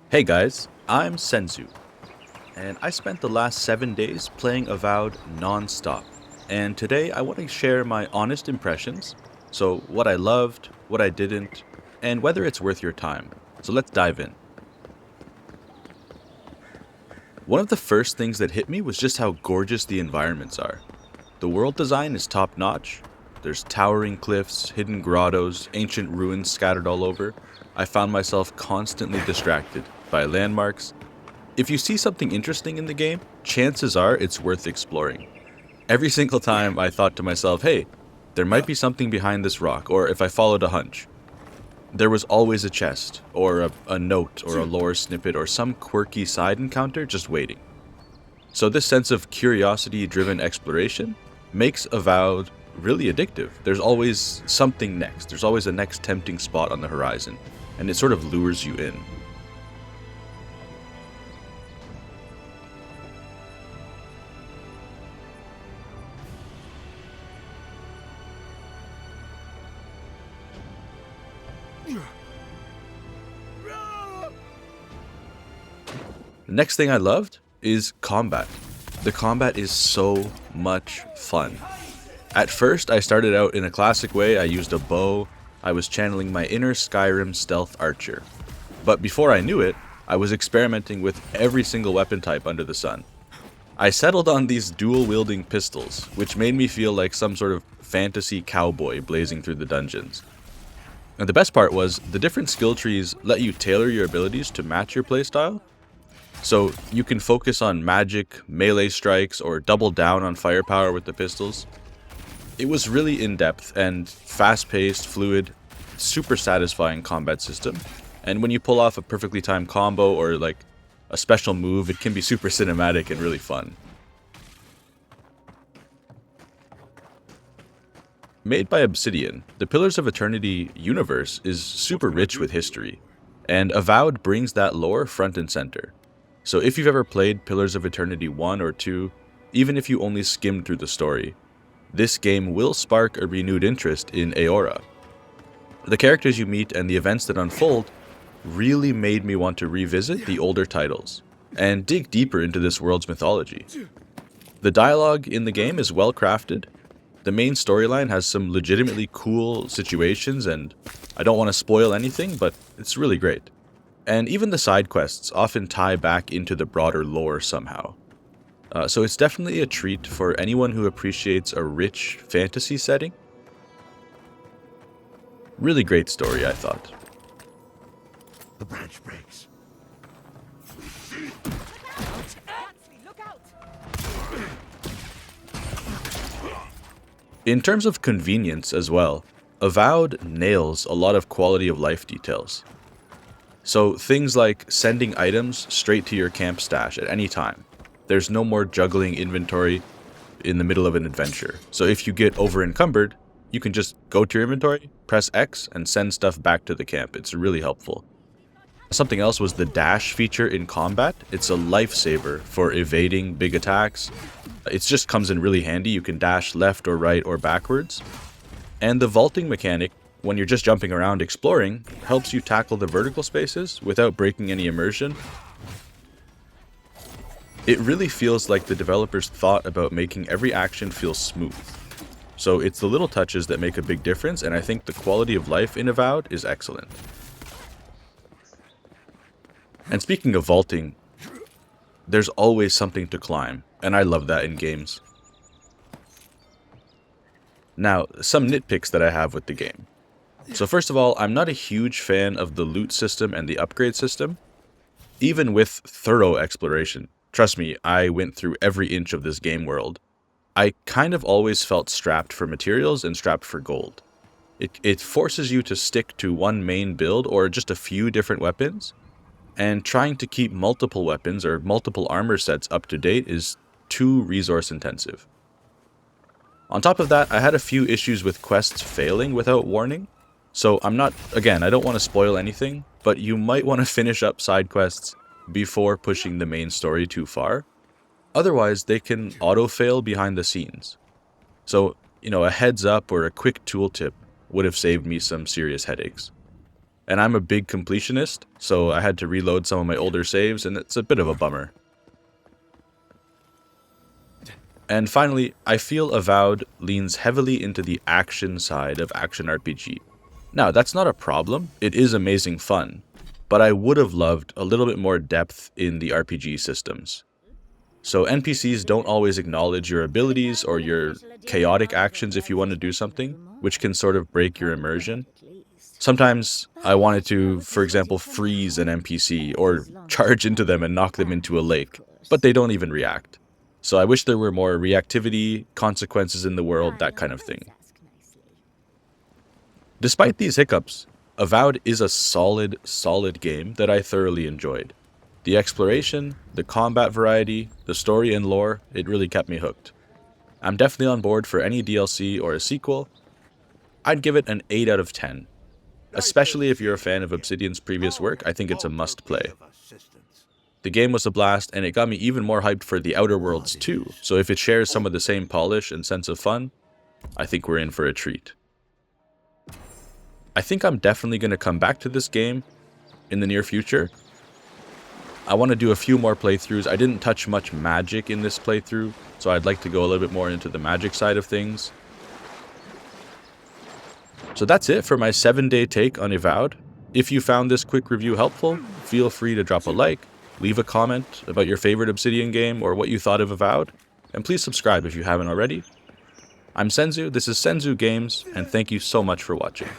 Hey guys, I'm Senzu, and I spent the last 7 days playing Avowed non-stop. And today I want to share my honest impressions, so what I loved, what I didn't, and whether it's worth your time. So let's dive in. One of the first things that hit me was just how gorgeous the environments are. The world design is top-notch. There's towering cliffs, hidden grottos, ancient ruins scattered all over. I found myself constantly distracted by landmarks. If you see something interesting in the game, chances are it's worth exploring. Every single time I thought to myself, hey, there might be something behind this rock, or if I followed a hunch, there was always a chest, or a note, or a lore snippet, or some quirky side encounter just waiting. So this sense of curiosity-driven exploration makes Avowed really addictive. There's always something next. There's always a next tempting spot on the horizon, and it sort of lures you in. The next thing I loved is combat. The combat is so much fun. At first, I started out in a classic way. I used a bow. I was channeling my inner Skyrim stealth archer. But before I knew it, I was experimenting with every single weapon type under the sun. I settled on these dual-wielding pistols, which made me feel like some sort of fantasy cowboy blazing through the dungeons. And the best part was, the different skill trees let you tailor your abilities to match your playstyle. So you can focus on magic, melee strikes, or double down on firepower with the pistols. It was really in-depth and fast-paced, fluid, super satisfying combat system. And when you pull off a perfectly timed combo or like a special move, it can be super cinematic and really fun. Made by Obsidian, the Pillars of Eternity universe is super rich with history, and Avowed brings that lore front and center. So if you've ever played Pillars of Eternity 1 or 2, even if you only skimmed through the story, this game will spark a renewed interest in Eora. The characters you meet and the events that unfold really made me want to revisit the older titles and dig deeper into this world's mythology. The dialogue in the game is well crafted. The main storyline has some legitimately cool situations, and I don't want to spoil anything, but it's really great. And even the side quests often tie back into the broader lore somehow. So it's definitely a treat for anyone who appreciates a rich fantasy setting. Really great story, I thought. The branch breaks. Look out! In terms of convenience as well, Avowed nails a lot of quality of life details. So things like sending items straight to your camp stash at any time. There's no more juggling inventory in the middle of an adventure. So if you get over encumbered, you can just go to your inventory, press X, and send stuff back to the camp. It's really helpful. Something else was the dash feature in combat. It's a lifesaver for evading big attacks. It just comes in really handy. You can dash left or right or backwards. And the vaulting mechanic, when you're just jumping around exploring, helps you tackle the vertical spaces without breaking any immersion. It really feels like the developers thought about making every action feel smooth. So it's the little touches that make a big difference, and I think the quality of life in Avowed is excellent. And speaking of vaulting, there's always something to climb, and I love that in games. Now, some nitpicks that I have with the game. So first of all, I'm not a huge fan of the loot system and the upgrade system, even with thorough exploration. Trust me, I went through every inch of this game world. I kind of always felt strapped for materials and strapped for gold. It forces you to stick to one main build or just a few different weapons, and trying to keep multiple weapons or multiple armor sets up to date is too resource intensive. On top of that, I had a few issues with quests failing without warning. So I don't want to spoil anything, but you might want to finish up side quests before pushing the main story too far. Otherwise, they can auto-fail behind the scenes. So, a heads up or a quick tooltip would have saved me some serious headaches. and I'm a big completionist, so I had to reload some of my older saves, and it's a bit of a bummer. And finally, I feel Avowed leans heavily into the action side of action RPG. Now, that's not a problem, it is amazing fun, but I would have loved a little bit more depth in the RPG systems. So NPCs don't always acknowledge your abilities or your chaotic actions if you want to do something, which can sort of break your immersion. Sometimes I wanted to, for example, freeze an NPC or charge into them and knock them into a lake, but they don't even react. So I wish there were more reactivity, consequences in the world, that kind of thing. Despite these hiccups, Avowed is a solid game that I thoroughly enjoyed. The exploration, the combat variety, the story and lore, it really kept me hooked. I'm definitely on board for any DLC or a sequel. I'd give it an 8 out of 10. Especially if you're a fan of Obsidian's previous work, I think it's a must play. The game was a blast, and it got me even more hyped for the Outer Worlds too, so if it shares some of the same polish and sense of fun, I think we're in for a treat. I think I'm definitely going to come back to this game in the near future. I want to do a few more playthroughs. I didn't touch much magic in this playthrough, so I'd like to go a little bit more into the magic side of things. So that's it for my 7-day take on Avowed. If you found this quick review helpful, feel free to drop a like, leave a comment about your favorite Obsidian game or what you thought of Avowed, and please subscribe if you haven't already. I'm Senzu, this is Senzu Games, and thank you so much for watching.